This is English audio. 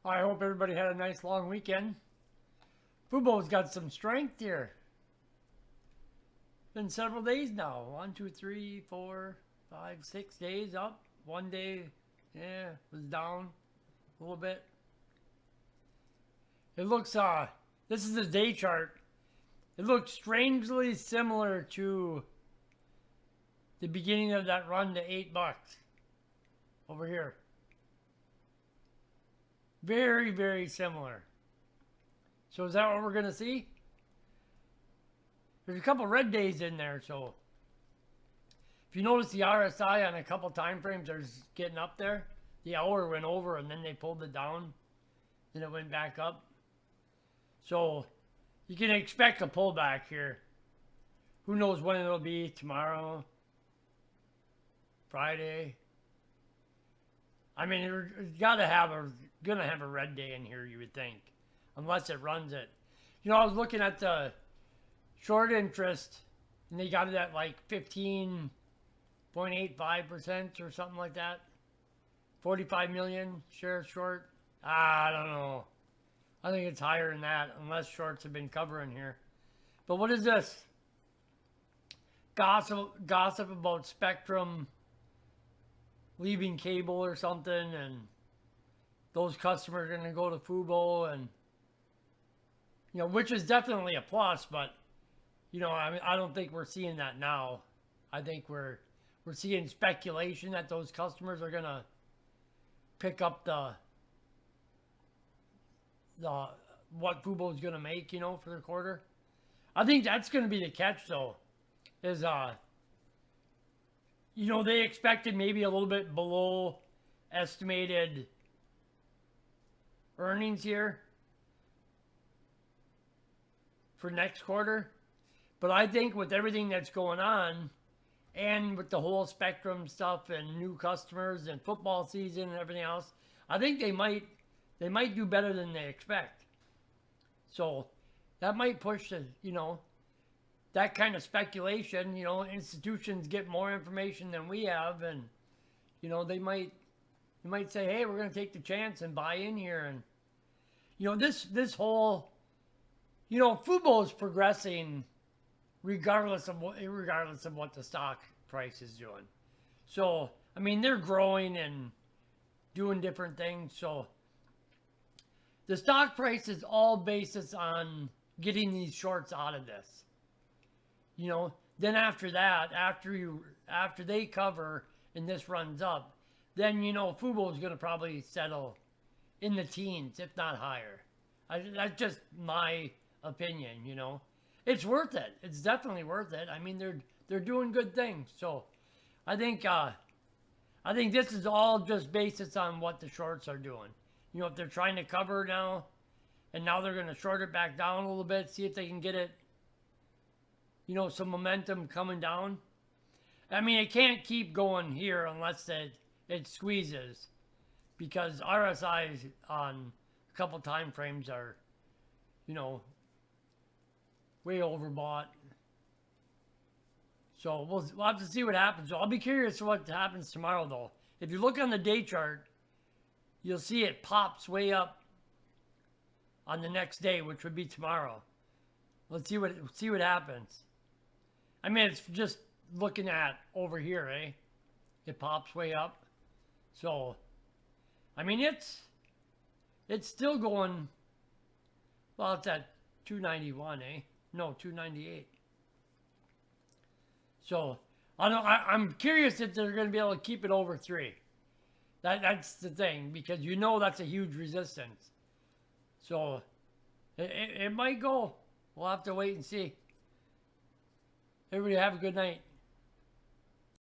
I hope everybody had a nice long weekend. Fubo's got some strength here. Been several days now. 1, 2, 3, 4, 5, 6 days up. One day, was down a little bit. It looks, this is the day chart. It looks strangely similar to the beginning of that run to $8 over here. Very, very similar. So is that what we're going to see? There's a couple red days in there, so if you notice the RSI on a couple time frames are getting up there. The hour went over and then they pulled it down. Then it went back up. So you can expect a pullback here. Who knows when it'll be? Tomorrow? Friday? I mean, it's gonna have a red day in here, you would think, unless it runs it. You know, I was looking at the short interest, and they got it at like 15.85% or something like that. 45 million shares short. I don't know. I think it's higher than that, unless shorts have been covering here. But what is this? Gossip about Spectrum leaving cable or something, and those customers are going to go to Fubo, and which is definitely a plus, but I mean, I don't think we're seeing that now. I think we're seeing speculation that those customers are going to pick up the what Fubo's going to make, for the quarter. I think that's going to be the catch, though, is they expected maybe a little bit below estimated earnings here for next quarter. But I think with everything that's going on, and with the whole Spectrum stuff and new customers and football season and everything else, I think they might do better than they expect. So that might push that kind of speculation. Institutions get more information than we have, and they might say, hey, we're going to take the chance and buy in here. And this whole Fubo is progressing regardless of what the stock price is doing. So I mean, they're growing and doing different things. So the stock price is all basis on getting these shorts out of this. Then after that, after they cover and this runs up, then Fubo is going to probably settle in the teens, if not higher. That's just my opinion. It's worth it. It's definitely worth it. I mean, they're doing good things. So I think this is all just basis on what the shorts are doing. If they're trying to cover now, and now they're going to short it back down a little bit, see if they can get it, some momentum coming down. I mean, it can't keep going here unless it squeezes, because RSIs on a couple time frames are, way overbought. So we'll have to see what happens. So I'll be curious what happens tomorrow, though. If you look on the day chart, you'll see it pops way up on the next day, which would be tomorrow. Let's see what happens. I mean, it's just looking at over here, eh? It pops way up. So, I mean, it's still going. Well, it's at 291, eh? No, 298. So, I'm curious if they're going to be able to keep it over 3. That's the thing, because that's a huge resistance. So, it might go. We'll have to wait and see. Everybody have a good night.